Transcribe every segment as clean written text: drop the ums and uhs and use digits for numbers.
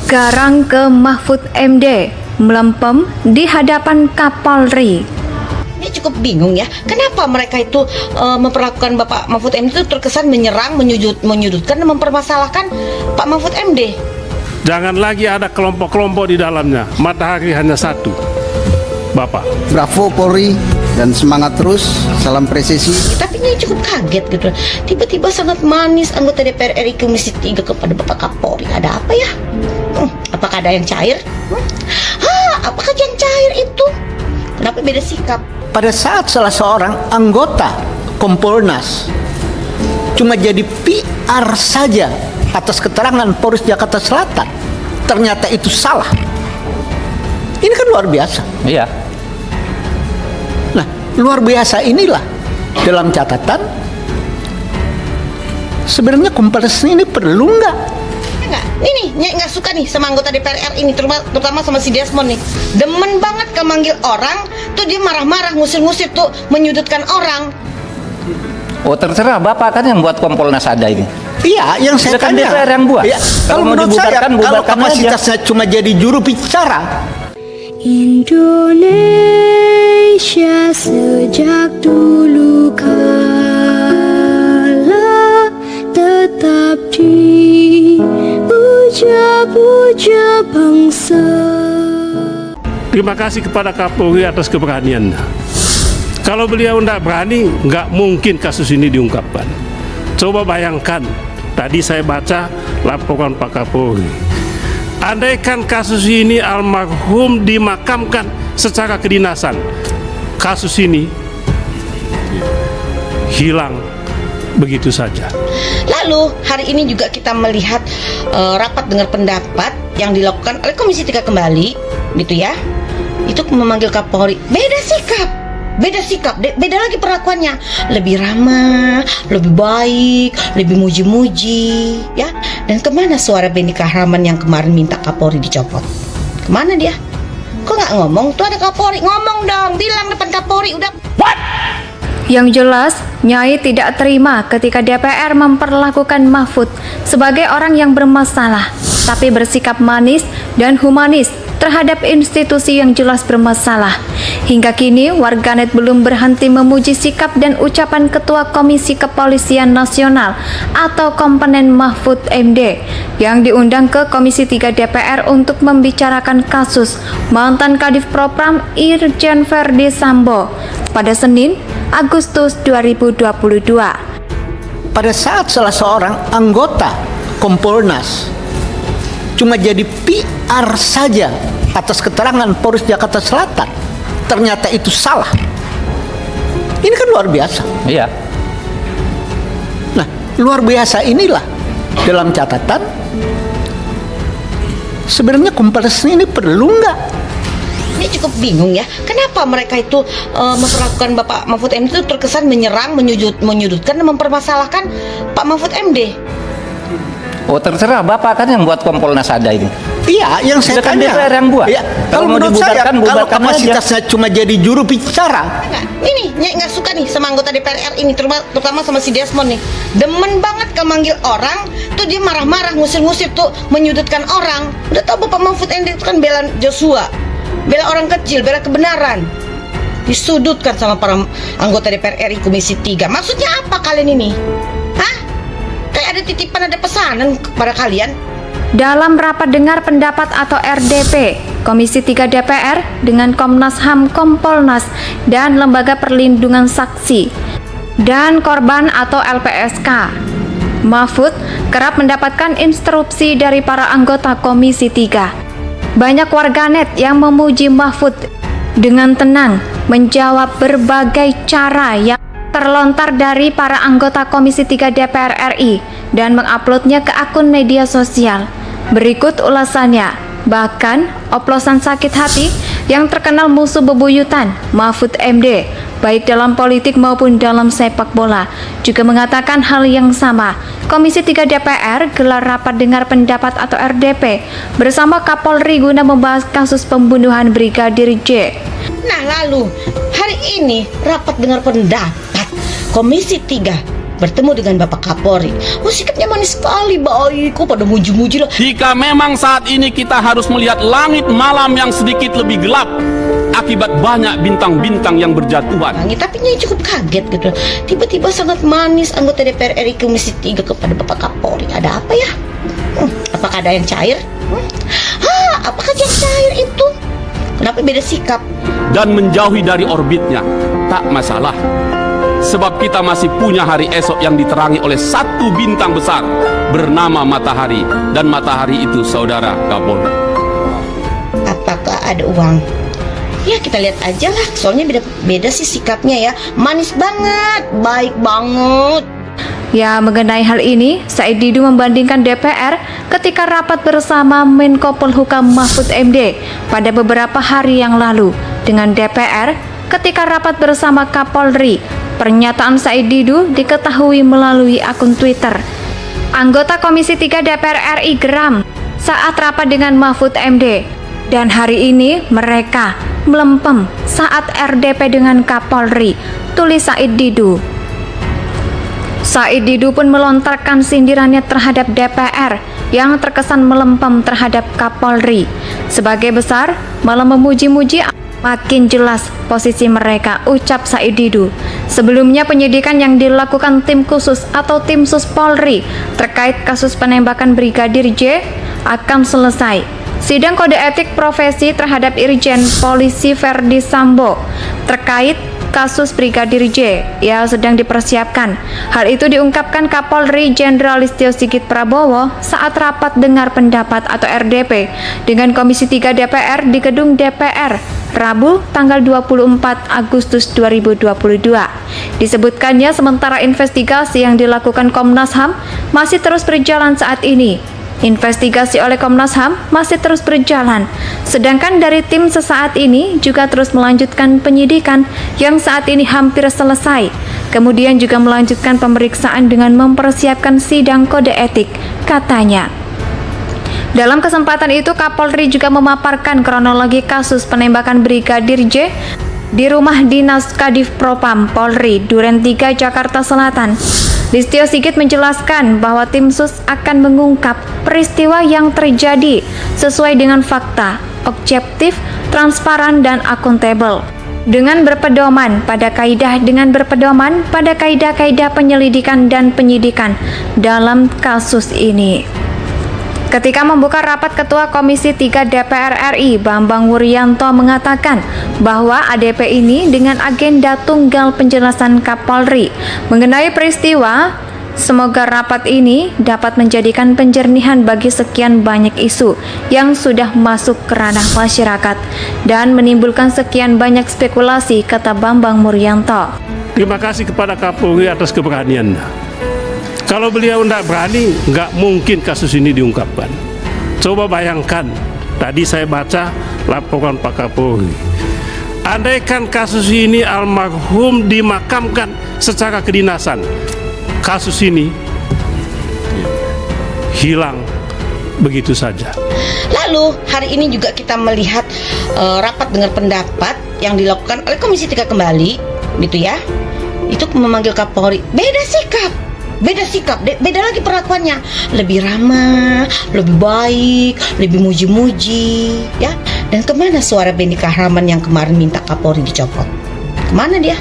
Garang ke Mahfud MD melempem di hadapan Kapolri. Ini cukup bingung ya, kenapa mereka itu memperlakukan Bapak Mahfud MD itu terkesan menyerang, menyudutkan dan mempermasalahkan Pak Mahfud MD. Jangan lagi ada kelompok-kelompok di dalamnya. Matahari hanya satu, Bapak. Bravo Polri dan semangat terus. Salam presisi. Tapi ini cukup kaget gitu. Tiba-tiba sangat manis anggota DPR RI Komisi 3 kepada Bapak Kapolri. Ada apa ya? Apakah ada yang cair? Apakah yang cair itu? Kenapa beda sikap? Pada saat salah seorang anggota Kompolnas cuma jadi PR saja atas keterangan Polres Jakarta Selatan, ternyata itu salah. Ini kan luar biasa. Iya. Nah, luar biasa inilah dalam catatan sebenarnya Kompolnas ini perlu nggak? Enggak, ini nggak suka nih sama anggota DPR ini, terutama sama si Desmond nih. Demen banget kemanggil orang, tuh dia marah-marah, ngusir-ngusir tuh, menyudutkan orang. Oh terserah, Bapak kan yang buat Kompolnas ada ini. Iya, yang saya Kan tanya. DPR yang buat. Ya, Kalau mau menurut saya, dibubarkan, kalau bubarkan kapasitasnya cuma jadi juru bicara, Indonesia sejak dulu kala tetap dipuja-puja bangsa. Terima kasih kepada Kapolri atas keberaniannya. Kalau beliau tidak berani, nggak mungkin kasus ini diungkapkan. Coba bayangkan, tadi saya baca laporan Pak Kapolri. Andaikan kasus ini almarhum dimakamkan secara kedinasan, kasus ini hilang begitu saja. Lalu hari ini juga kita melihat rapat dengar pendapat yang dilakukan oleh Komisi 3 kembali, gitu ya. Itu memanggil Kapolri, beda sikap, beda lagi perlakuannya, lebih ramah, lebih baik, lebih muji-muji, ya. Dan kemana suara Benny Kahraman yang kemarin minta Kapolri dicopot? Kemana dia? Kok nggak ngomong? Tuh ada Kapolri, ngomong dong, bilang depan Kapolri, udah. Yang jelas, Nyai tidak terima ketika DPR memperlakukan Mahfud sebagai orang yang bermasalah, tapi bersikap manis dan humanis terhadap institusi yang jelas bermasalah. Hingga kini, warganet belum berhenti memuji sikap dan ucapan Ketua Komisi Kepolisian Nasional atau komponen Mahfud MD yang diundang ke Komisi 3 DPR untuk membicarakan kasus mantan Kadif Propam Irjen Verdi Sambo pada Senin, Agustus 2022. pada saat salah seorang anggota Kompolnas cuma jadi PR saja atas keterangan Polres Jakarta Selatan, ternyata itu salah. Ini kan luar biasa. Iya. Nah, luar biasa inilah dalam catatan sebenarnya Kompolnas ini perlu nggak? Ini cukup bingung ya, kenapa mereka itu memperlakukan Bapak Mahfud MD itu terkesan menyerang, menyudutkan dan mempermasalahkan Pak Mahfud MD. Oh terserah, Bapak kan yang buat Kompolnas ada ini. Iya, yang saya Kan tanya. DPR yang buat. Ya, Kalau mau menurut saya, dibubarkan, kalau bubarkan kapasitasnya cuma jadi juru bicara, Enggak, ini nggak suka nih sama anggota DPR ini, terutama sama si Desmond nih. Demen banget kemanggil orang, tuh dia marah-marah, ngusir-ngusir tuh, menyudutkan orang. Udah tahu Bapak Mahfud MD itu kan bela Joshua, bela orang kecil, bela kebenaran. Disudutkan sama para anggota DPR RI Komisi 3. Maksudnya apa kalian ini? Hah? Kayak ada titipan, ada pesanan kepada kalian? Dalam rapat dengar pendapat atau RDP, Komisi 3 DPR dengan Komnas HAM, Kompolnas, dan Lembaga Perlindungan Saksi dan Korban atau LPSK, Mahfud kerap mendapatkan instruksi dari para anggota Komisi 3. Banyak warganet yang memuji Mahfud dengan tenang menjawab berbagai cara yang terlontar dari para anggota Komisi 3 DPR RI dan menguploadnya ke akun media sosial. Berikut ulasannya. Bahkan oplosan sakit hati yang terkenal musuh bebuyutan Mahfud MD baik dalam politik maupun dalam sepak bola juga mengatakan hal yang sama. Komisi 3 DPR gelar rapat dengar pendapat atau RDP bersama Kapolri guna membahas kasus pembunuhan Brigadir J. Nah lalu hari ini rapat dengar pendapat Komisi 3 bertemu dengan Bapak Kapolri. Oh, sikapnya manis sekali, baik. Kok pada muji-muji lah. Jika memang saat ini kita harus melihat langit malam yang sedikit lebih gelap akibat banyak bintang-bintang yang berjatuhan. Tapi Nyai cukup kaget gitu. Tiba-tiba sangat manis anggota DPR RI Komisi 3 kepada Bapak Kapolri. Ada apa ya? Apakah ada yang cair? Apakah yang cair itu? Kenapa beda sikap? Dan menjauhi dari orbitnya, tak masalah. Sebab kita masih punya hari esok yang diterangi oleh satu bintang besar bernama matahari. Dan matahari itu saudara Kapolri. Apakah ada uang? Ya kita lihat aja lah. Soalnya beda sih sikapnya ya. Manis banget, baik banget. Ya, mengenai hal ini, Said Didu membandingkan DPR ketika rapat bersama Menko Polhukam Mahfud MD pada beberapa hari yang lalu dengan DPR ketika rapat bersama Kapolri. Pernyataan Said Didu diketahui melalui akun Twitter. Anggota Komisi 3 DPR RI geram saat rapat dengan Mahfud MD. Dan hari ini mereka melempem saat RDP dengan Kapolri, tulis Said Didu. Said Didu pun melontarkan sindirannya terhadap DPR yang terkesan melempem terhadap Kapolri. Sebagai besar, malah memuji-muji. Makin jelas posisi mereka, ucap Said Didu. Sebelumnya penyidikan yang dilakukan tim khusus atau tim sus Polri terkait kasus penembakan Brigadir J akan selesai. Sidang kode etik profesi terhadap Irjen Polisi Verdi Sambo terkait kasus Brigadir J sedang dipersiapkan. Hal itu diungkapkan Kapolri Jenderal Listio Sigit Prabowo saat rapat dengar pendapat atau RDP dengan Komisi 3 DPR di gedung DPR Rabu tanggal 24 Agustus 2022. Disebutkannya sementara investigasi yang dilakukan Komnas HAM masih terus berjalan saat ini. Investigasi oleh Komnas HAM masih terus berjalan, sedangkan dari tim sesaat ini juga terus melanjutkan penyidikan yang saat ini hampir selesai. Kemudian juga melanjutkan pemeriksaan dengan mempersiapkan sidang kode etik, katanya. Dalam kesempatan itu, Kapolri juga memaparkan kronologi kasus penembakan Brigadir J di rumah dinas Kadif Propam Polri, Duren 3, Jakarta Selatan. Listio Sigit menjelaskan bahwa tim sus akan mengungkap peristiwa yang terjadi sesuai dengan fakta, objektif, transparan, dan akuntabel. Dengan berpedoman pada kaidah-kaidah penyelidikan dan penyidikan dalam kasus ini. Ketika membuka rapat, Ketua Komisi 3 DPR RI Bambang Wuryanto mengatakan bahwa ADP ini dengan agenda tunggal penjelasan Kapolri mengenai peristiwa. Semoga rapat ini dapat menjadikan penjernihan bagi sekian banyak isu yang sudah masuk ke ranah masyarakat dan menimbulkan sekian banyak spekulasi, kata Bambang Wuryanto. Terima kasih kepada Kapolri atas keberanian. Kalau beliau tidak berani, nggak mungkin kasus ini diungkapkan. Coba bayangkan, tadi saya baca laporan Pak Kapolri. Andaikan kasus ini almarhum dimakamkan secara kedinasan, kasus ini hilang begitu saja. Lalu hari ini juga kita melihat rapat dengar pendapat yang dilakukan oleh Komisi 3 kembali, gitu ya. Itu memanggil Kapolri. Beda sikap, beda lagi perlakuannya. Lebih ramah, lebih baik, lebih muji-muji, ya. Dan kemana suara Benny Kahraman yang kemarin minta Kapolri dicopot? Kemana dia?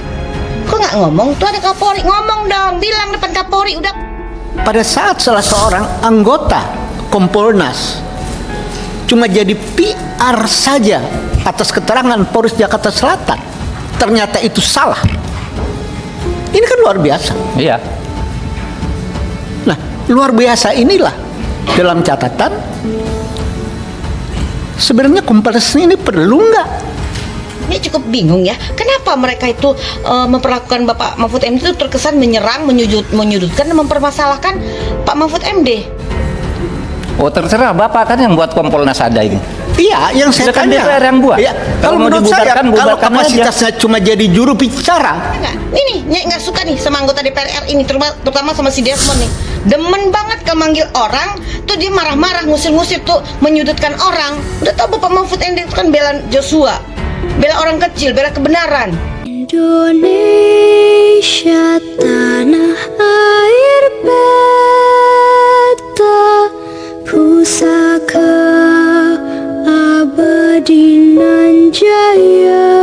Kok nggak ngomong? Tuh ada Kapolri, ngomong dong, bilang depan Kapolri udah. Pada saat salah seorang anggota Kompolnas cuma jadi PR saja atas keterangan Polres Jakarta Selatan, ternyata itu salah. Ini kan luar biasa. Iya. Nah, luar biasa inilah dalam catatan sebenarnya Kompolnas ini perlu nggak? Ini cukup bingung ya, kenapa mereka itu memperlakukan Bapak Mahfud MD itu terkesan menyerang, menyudutkan dan mempermasalahkan Pak Mahfud MD. Oh, terserah Bapak kan yang buat Kompolnas ada ini. Iya, yang saya Kan tanya. DPR yang buat. Iya, Kalau kalau mau menurut saya, dibubarkan, kalau bubarkan kapasitasnya cuma jadi juru bicara, Ini Nyai nggak suka nih sama anggota DPR ini, terutama sama si Desmond nih. Demen banget kalau manggil orang tuh dia marah-marah, ngusir-ngusir tuh, menyudutkan orang. Udah tahu Bapak Mahfud MD itu kan bela Joshua, bela orang kecil, bela kebenaran. Indonesia tanah air beta, pusaka abadi nan jaya.